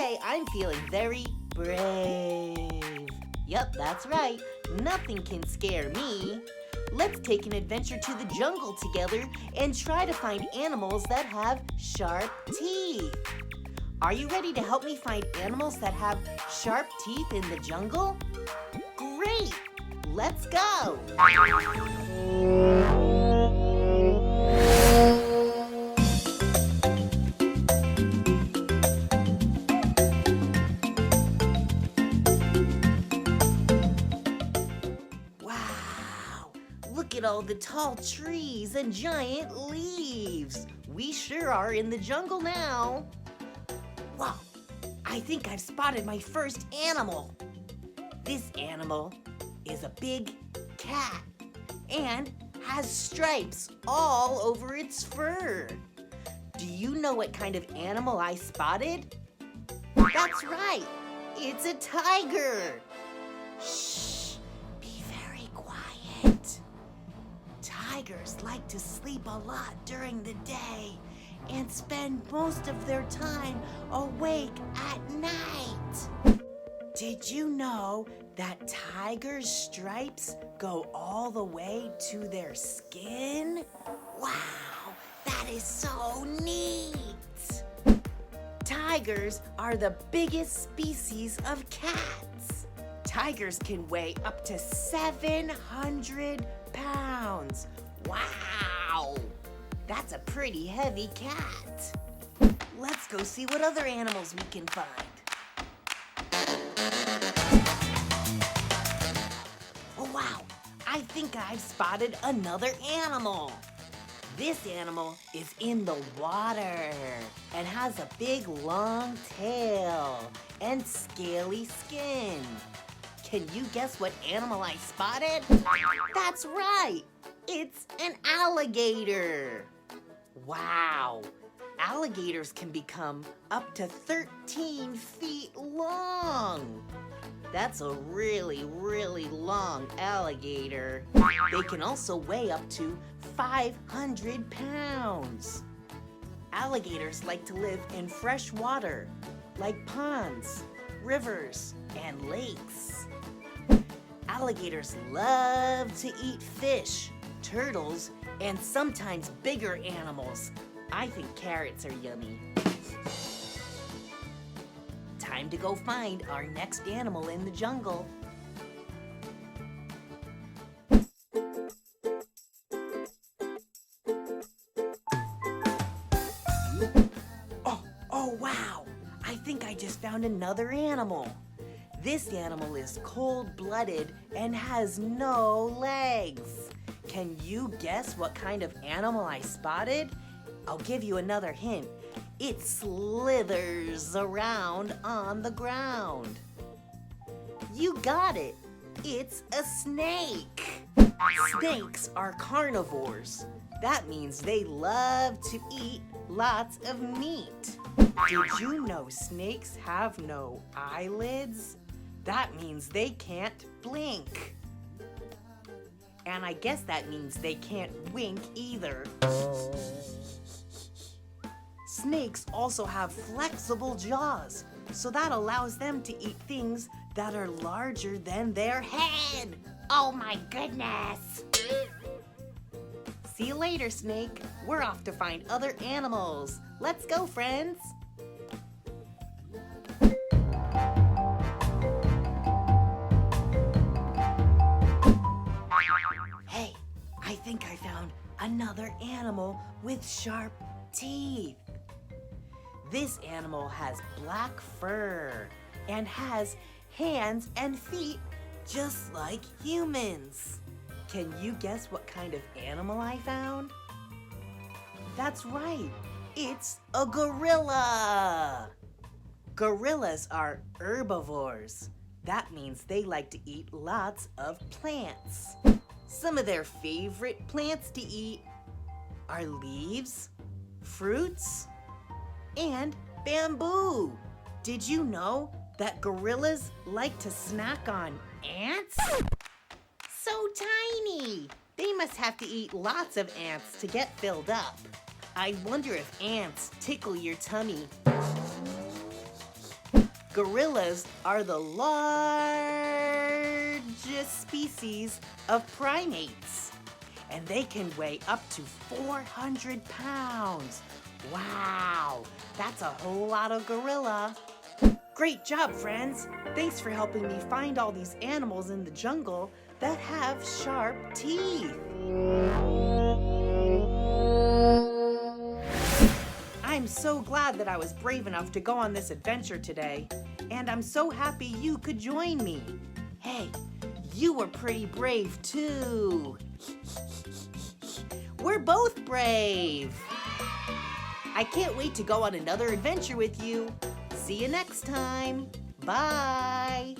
Today, I'm feeling very brave. Yep, that's right. Nothing can scare me. Let's take an adventure to the jungle together and try to find animals that have sharp teeth. Are you ready to help me find animals that have sharp teeth in the jungle? Great! Let's go! Wow! Look at all the tall trees and giant leaves. We sure are in the jungle now. Wow! I think I've spotted my first animal. This animal is a big cat and has stripes all over its fur. Do you know what kind of animal I spotted? That's right, it's a tiger. Shh, be very quiet. Tigers like to sleep a lot during the day and spend most of their time awake at night. Did you know that tigers' stripes go all the way to their skin? Wow, that is so neat! Tigers are the biggest species of cats. Tigers can weigh up to 700 pounds. Wow! That's a pretty heavy cat. Let's go see what other animals we can find. Oh wow, I think I've spotted another animal. This animal is in the water and has a big long tail and scaly skin. Can you guess what animal I spotted? That's right, it's an alligator. Wow, alligators can become up to 13 feet long. That's a really, really long alligator. They can also weigh up to 500 pounds. Alligators like to live in fresh water, like ponds, rivers, and lakes. Alligators love to eat fish, turtles, and sometimes bigger animals. I think carrots are yummy. Time to go find our next animal in the jungle. Oh wow! I think I just found another animal. This animal is cold-blooded and has no legs. Can you guess what kind of animal I spotted? I'll give you another hint. It slithers around on the ground. You got it. It's a snake. Snakes are carnivores. That means they love to eat lots of meat. Did you know snakes have no eyelids? That means they can't blink. And I guess that means they can't wink either. Snakes also have flexible jaws, so that allows them to eat things that are larger than their head. Oh my goodness! See you later, Snake. We're off to find other animals. Let's go, friends. Hey, I think I found another animal with sharp teeth. This animal has black fur and has hands and feet just like humans. Can you guess what kind of animal I found? That's right, it's a gorilla. Gorillas are herbivores. That means they like to eat lots of plants. Some of their favorite plants to eat are leaves, fruits, and bamboo. Did you know that gorillas like to snack on ants? So tiny! They must have to eat lots of ants to get filled up. I wonder if ants tickle your tummy. Gorillas are the largest species of primates, and they can weigh up to 400 pounds. Wow, that's a whole lot of gorilla. Great job, friends. Thanks for helping me find all these animals in the jungle that have sharp teeth. I'm so glad that I was brave enough to go on this adventure today, and I'm so happy you could join me. Hey, you were pretty brave too. We're both brave. I can't wait to go on another adventure with you. See you next time. Bye.